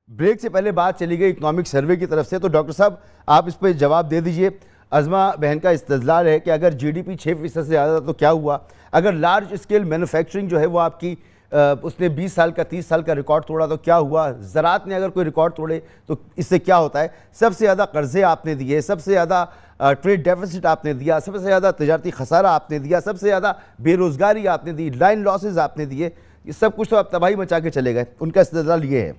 Break से पहले बात चली गई इकोनॉमिक सर्वे की तरफ से, तो डॉक्टर साहब आप इस पर जवाब दे दीजिए। अज़मा बहन का इस्तदलाल है कि अगर जीडीपी 6% से ज़्यादा तो क्या हुआ, अगर लार्ज स्केल मैन्युफैक्चरिंग जो है वो आपकी उसने 20 साल का 30 साल का रिकॉर्ड तोड़ा तो क्या हुआ, ज़राअत ने अगर कोई रिकॉर्ड तोड़े तो इससे क्या होता है। सबसे ज़्यादा कर्जे आपने दिए, सबसे ज़्यादा ट्रेड डेफिसिट आपने दिया, सबसे ज़्यादा तजारती खसारा आपने दिया, सबसे ज़्यादा बेरोज़गारी आपने दी, लाइन लॉसेज आपने दिए, ये सब कुछ तो आप तबाही मचा के चले गए। उनका इस्तदलाल ये है।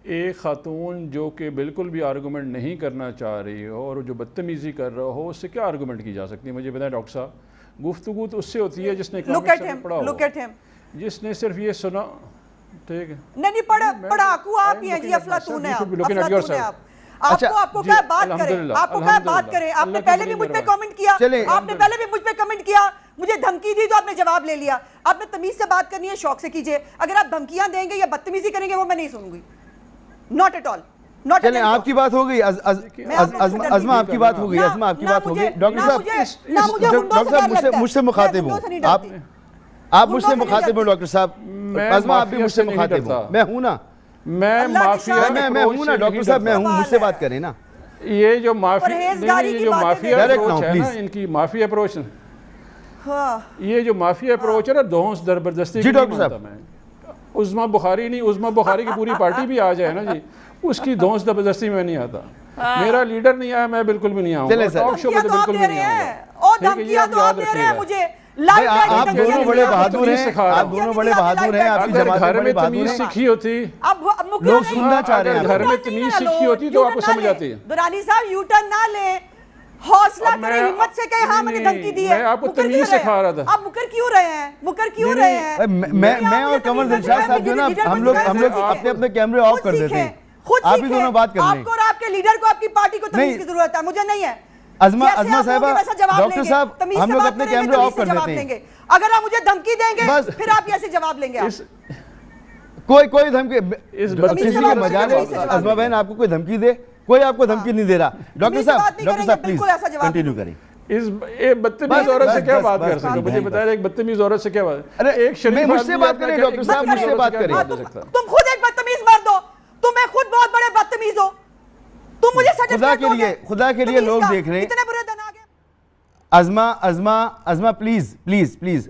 एक खातून जो कि बिल्कुल भी आर्गूमेंट नहीं करना चाह रही हो और जो बदतमीज़ी कर रहा हो, उससे क्या आर्गूमेंट की जा सकती है? मुझे बताएं डॉक्टर साहब। गुफ्तगू तो उससे होती है जिसने पढ़ा हो, जिसने सिर्फ ये सुना। ठीक है, नहीं पढ़ाकू आप ही हैं जी, अफलातून है आप। आपको क्या बात करें, आपको क्या बात करें। आपने पहले भी मुझ पे कमेंट किया, आपने पहले भी मुझ पे कमेंट किया, मुझे धमकी दी तो आपने जवाब ले लिया। आपने तमीज से बात करनी है, शौक से कीजिए। अगर आप धमकियां देंगे या बदतमीजी करेंगे वो मैं नहीं सुनूंगी, नॉट एट ऑल। चलें, आपकी बात हो गई, अज़मा आपकी बात हो गई, अज़मा आपकी बात हो गई। डॉक्टर साहब मुझसे मुखातिब हूँ, आप मुझसे मुखातिब हो डॉक्टर साहब, अज़मा आप भी मुझसे मुखातिब हो। मैं हूँ ना, मैं हूँ ना डॉक्टर साहब, मैं हूँ, मुझसे बात करें ना। ये जो माफिया अप्रोच है ना, इनकी माफिया अप्रोच, ये जो माफिया अप्रोच है ना, धौंस जबरदस्ती जी डॉक्टर साहब। उज़्मा बुखारी नहीं, उज़्मा बुखारी की पूरी पार्टी भी आ जाए ना जी, उसकी धौंस जबरदस्ती में नहीं आता। मेरा लीडर नहीं आया, मैं बिल्कुल भी नहीं आऊंगा, टॉक शो में तो बिल्कुल भी नहीं आऊंगा। आप दोनों बड़े बहादुर हैं, आप दोनों बड़े बहादुर हैं। आपकी जमात घर में तमीज सीखी होती, लोग सुनना चाह रहे हैं, घर में तमीज सीखी होती तो आपको समझ आती है। दुरानी साहब यू टर्न ना ले, हौसला करें, हिम्मत से कहे हाँ मैंने धमकी दी है। मैं आपको तमीज सिखा रहा था। आप मुकर क्यों रहे हैं, मुकर क्यों रहे हैं? मैं और कमर दिलशाद साहब जो ना, हम लोग अपने अपने कैमरे ऑफ कर देते हैं, आप ही दोनों बात कर रहे हैं। आपको और आपके लीडर को आपकी पार्टी को तमीज की जरूरत है, मुझे नहीं है। अज़मा साहिबा, डॉक्टर साहब हम लोग अपने कैमरे ऑफ कर देते हैं। अगर आप मुझे धमकी देंगे फिर आप ऐसे जवाब लेंगे। कोई धमकी इस बदतमीजी के मजाल है। अज़मा बहन आपको कोई धमकी दे, कोई आपको धमकी नहीं दे रहा। डॉक्टर साहब प्लीज कंटिन्यू करें। इस बदतमीज औरत से क्या बात कर सकते हो? मुझे बताया, एक बदतमीज औरत से क्या बात? अरे एक शरीफ मुझसे बात करें डॉक्टर साहब, मुझसे बात करें। तुम खुद एक बदतमीज मर्द हो, तुम्हें खुद बहुत बड़े बदतमीज हो, तुम मुझे खुदा के लिए लोग देख रहे हैं। इतने बुरे दिन आ गए। अज़मा प्लीज